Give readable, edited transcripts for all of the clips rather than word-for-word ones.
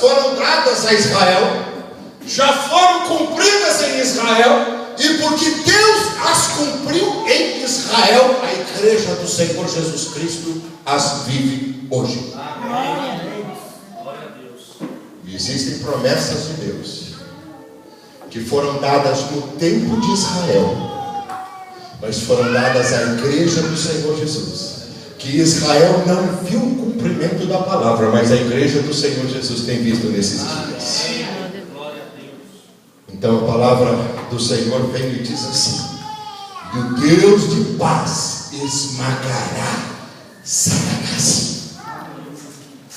foram dadas a Israel, já foram cumpridas em Israel, e porque Deus as cumpriu em Israel, a igreja do Senhor Jesus Cristo as vive hoje. Amém. E existem promessas de Deus que foram dadas no tempo de Israel, mas foram dadas à igreja do Senhor Jesus, que Israel não viu o cumprimento da palavra, mas a igreja do Senhor Jesus tem visto nesses dias. Então a palavra do Senhor vem e diz assim: e o Deus de paz esmagará Satanás.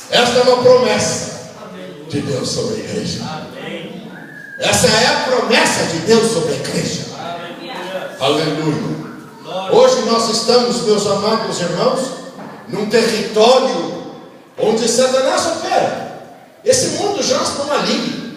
Esta é uma promessa de Deus sobre a igreja. Essa é a promessa de Deus sobre a igreja. Aleluia. Hoje nós estamos, meus amados irmãos, num território onde Satanás opera. Esse mundo jaz no maligno.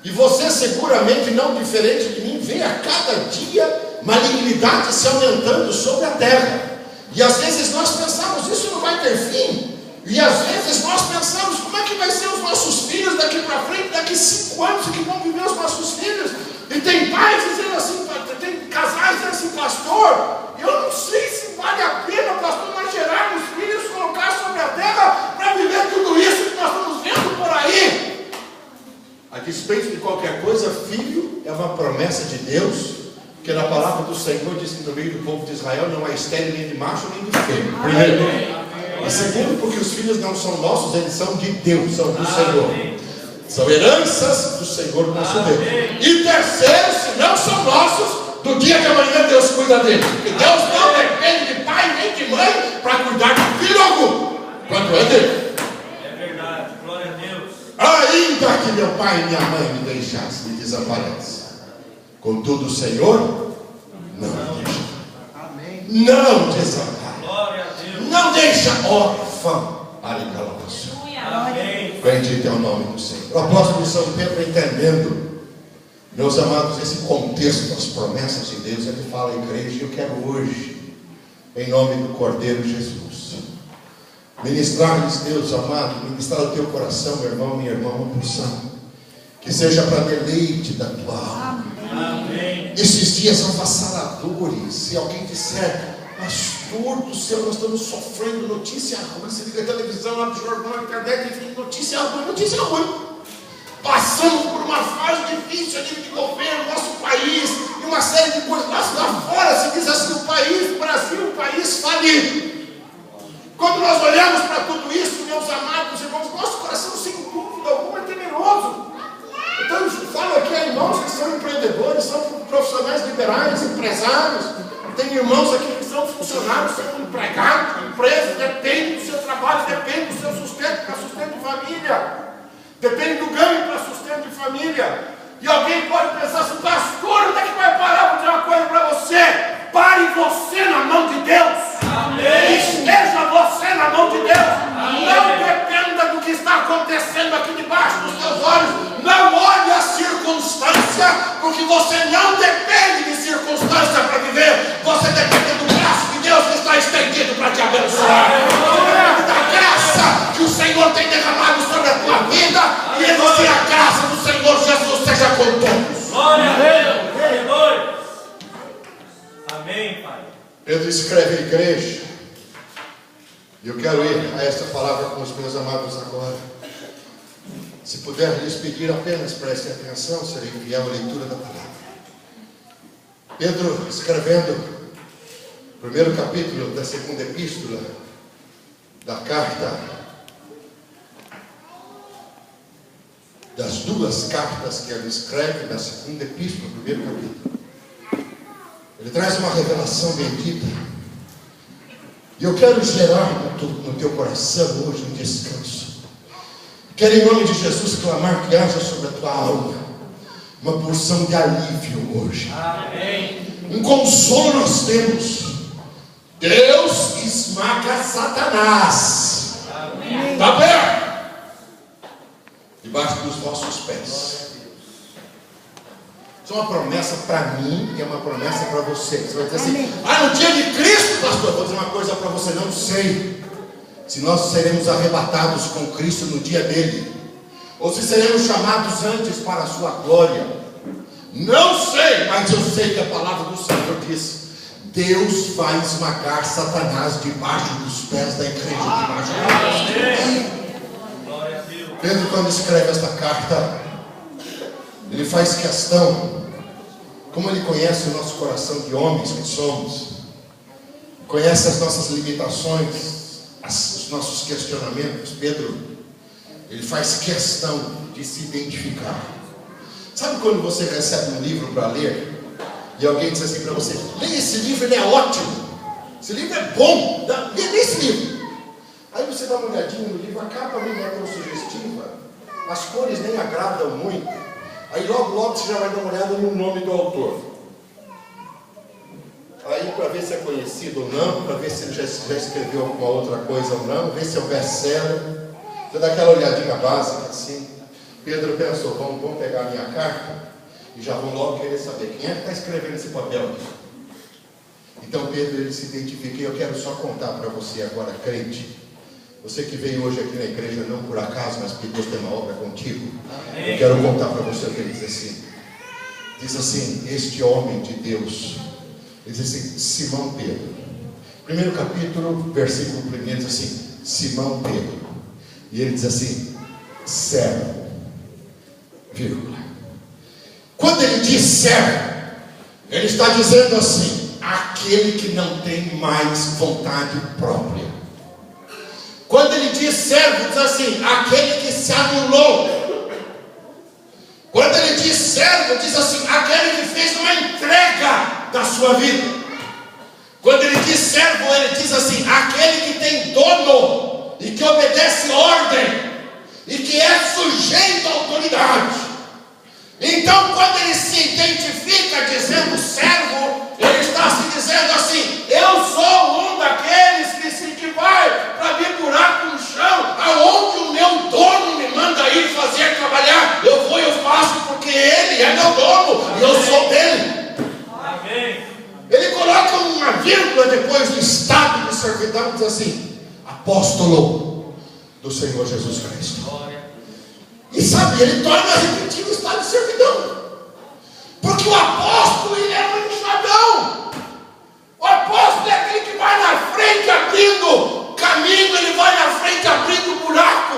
E você seguramente, não diferente de mim, vê a cada dia malignidade se aumentando sobre a terra. E às vezes nós pensamos, isso não vai ter fim. E às vezes nós pensamos, como é que vai ser os nossos filhos daqui para frente, daqui 5 anos, que vão viver os nossos filhos? E tem pais dizendo assim, tem casais dizendo assim, pastor, eu não sei se vale a pena, pastor, nós gerarmos filhos, colocar sobre a terra para viver tudo isso que nós estamos vendo por aí. A despeito de qualquer coisa, filho é uma promessa de Deus, porque na palavra do Senhor diz que no meio do povo de Israel não há estéril nem de macho nem de fêmea. Primeiro. E segundo, porque os filhos não são nossos, eles são de Deus, são do Senhor. São heranças do Senhor nosso Deus. E terceiro, se não são nossos, do dia de amanhã Deus cuida deles. Porque Deus não depende de pai nem de mãe para cuidar de filho algum, quanto é dele. É verdade, glória a Deus. Ainda que meu pai e minha mãe me deixassem, me desaparecem, contudo o Senhor não me deixa. Não desampara. Não deixa órfã. Bendito é o nome do Senhor. O apóstolo São Pedro, entendendo, meus amados, esse contexto das promessas de Deus, ele fala à igreja, e eu quero hoje, em nome do Cordeiro Jesus, ministrar-lhes, Deus amado, ministrar o teu coração, meu irmão, minha irmã, uma porção que seja para deleite da tua alma. Amém. Esses dias são avassaladores. Se alguém disser, pastor do céu, nós estamos sofrendo notícia ruim, você liga a televisão, abre o jornal, a internet, enfim, notícia ruim. Passamos por uma fase difícil a nível de governo, nosso país, e uma série de coisas. Lá fora se diz assim, o Brasil, o país falido. Quando nós olhamos para tudo isso, meus amados irmãos, nosso coração, sem dúvida alguma, é temeroso. Então eu falo aqui a irmãos que são empreendedores, são profissionais liberais, empresários. Tem irmãos aqui que são funcionários, são empregados, empresas, depende do seu trabalho, depende do seu sustento, para sustento de família. Depende do ganho para sustento de família. E alguém pode pensar assim, pastor, onde é que vai parar? Vou dizer uma coisa para você. Pare você na mão de Deus. Amém. Esteja você na mão de Deus. Amém. Não dependa do que está acontecendo aqui debaixo dos teus olhos. Não olhe a circunstância, porque você não depende de circunstância para viver. Você depende do braço de Deus que está estendido para te abençoar. Depende da graça que o Senhor tem derramado sobre a tua vida. E que a graça do Senhor Jesus seja com todos. Glória a Deus. Amém, Pai. Pedro escreve à igreja. E eu quero ir a esta palavra com os meus amados agora. Se puder lhes pedir, apenas prestem atenção, serei fiel à leitura da palavra. Pedro, escrevendo o primeiro capítulo da segunda epístola da carta, das duas cartas que ele escreve na segunda epístola, primeiro capítulo, ele traz uma revelação bendita. E eu quero gerar no teu coração hoje um descanso. Quero em nome de Jesus clamar que haja sobre a tua alma uma porção de alívio hoje. Amém. Um consolo nós temos. Deus esmaga Satanás. Amém. Está perto, debaixo dos vossos pés. Isso é uma promessa para mim e é uma promessa para você. Você vai dizer assim, no dia de Cristo, pastor, eu vou dizer uma coisa para você, não sei se nós seremos arrebatados com Cristo no dia dele, Ou se seremos chamados antes para a sua glória? Não sei, mas eu sei que a palavra do Senhor diz: Deus vai esmagar Satanás debaixo dos pés da igreja. Glória a Deus. Pedro, quando escreve esta carta, ele faz questão, como ele conhece o nosso coração de homens que somos, conhece as nossas limitações, os nossos questionamentos. Pedro, ele faz questão de se identificar. Sabe quando você recebe um livro para ler e alguém diz assim para você: leia esse livro, ele é ótimo, esse livro é bom, leia esse livro. Aí você dá uma olhadinha no livro, a capa nem é tão sugestiva, as cores nem agradam muito. Aí logo você já vai dar uma olhada no nome do autor. Aí para ver se é conhecido ou não, para ver se ele já escreveu alguma outra coisa ou não, ver se é um best-seller. Você dá aquela olhadinha básica assim. Pedro pensou: vamos pegar a minha carta e já vão logo querer saber quem é que está escrevendo esse papel aqui. Então Pedro, ele se identifica. E eu quero só contar para você agora, crente, você que veio hoje aqui na igreja não por acaso, mas porque Deus tem uma obra contigo. Eu quero contar para você o que ele diz assim, este homem de Deus, ele diz assim, Simão Pedro, primeiro capítulo, versículo 1, diz assim, Simão Pedro, e ele diz assim, servo, vírgula. Quando ele diz servo, ele está dizendo assim, aquele que não tem mais vontade própria. Quando ele diz servo, diz assim, aquele que se anulou. Quando ele diz servo, diz assim, aquele que fez uma entrega da sua vida. Quando ele diz servo, ele diz assim, aquele que tem dono e que obedece ordem e que é sujeito à autoridade. Então, quando ele se identifica dizendo servo, ele está se dizendo assim, eu sou um daqueles que vai para mergulhar no chão, aonde o meu dono me manda ir fazer trabalhar, eu vou e eu faço, porque ele é meu dono e eu sou dele. Amém. Ele coloca uma vírgula depois do estado de servidão e diz assim, apóstolo do Senhor Jesus Cristo. E sabe, ele torna a repetir o estado de servidão, porque o apóstolo, ele é um enxadão. O apóstolo é aquele que vai na frente abrindo caminho, ele vai na frente abrindo buraco,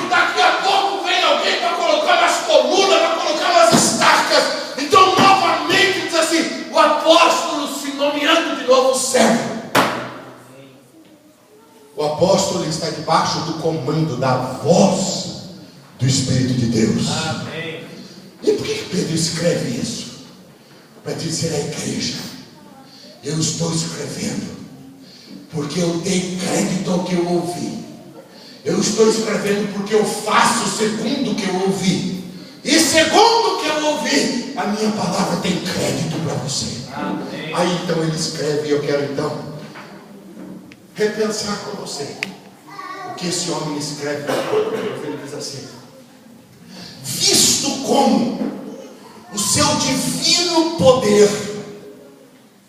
e daqui a pouco vem alguém para colocar nas colunas, para colocar nas estacas. Então novamente diz assim, o apóstolo se nomeando de novo servo. O apóstolo está debaixo do comando da voz do Espírito de Deus. Amém. E por que Pedro escreve isso? Para dizer à igreja, eu estou escrevendo porque eu dei crédito ao que eu ouvi. Eu estou escrevendo porque eu faço segundo o que eu ouvi. E segundo o que eu ouvi, a minha palavra tem crédito para você. Amém. Aí então ele escreve, e eu quero então repensar com você o que esse homem escreve. Ele diz assim, visto como o seu divino poder,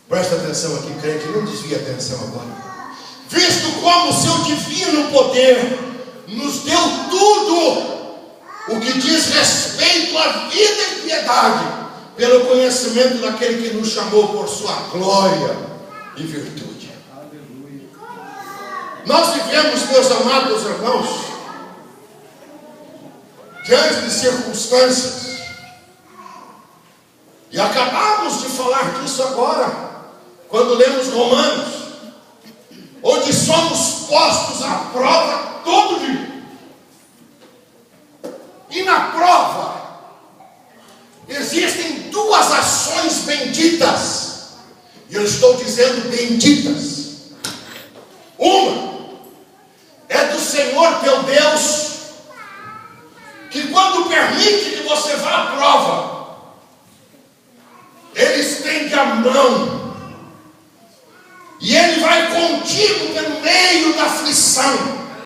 presta atenção aqui, crente, não desvia a atenção agora. Visto como o seu divino poder nos deu tudo o que diz respeito à vida e piedade, pelo conhecimento daquele que nos chamou por sua glória e virtude. Aleluia. Nós vivemos, meus amados irmãos, diante de circunstâncias, e acabamos de falar disso agora, quando lemos Romanos, onde somos postos à prova todo dia. E na prova existem duas ações benditas, e eu estou dizendo benditas. Uma é do Senhor teu Deus, que quando permite que você vá à prova, Ele estende a mão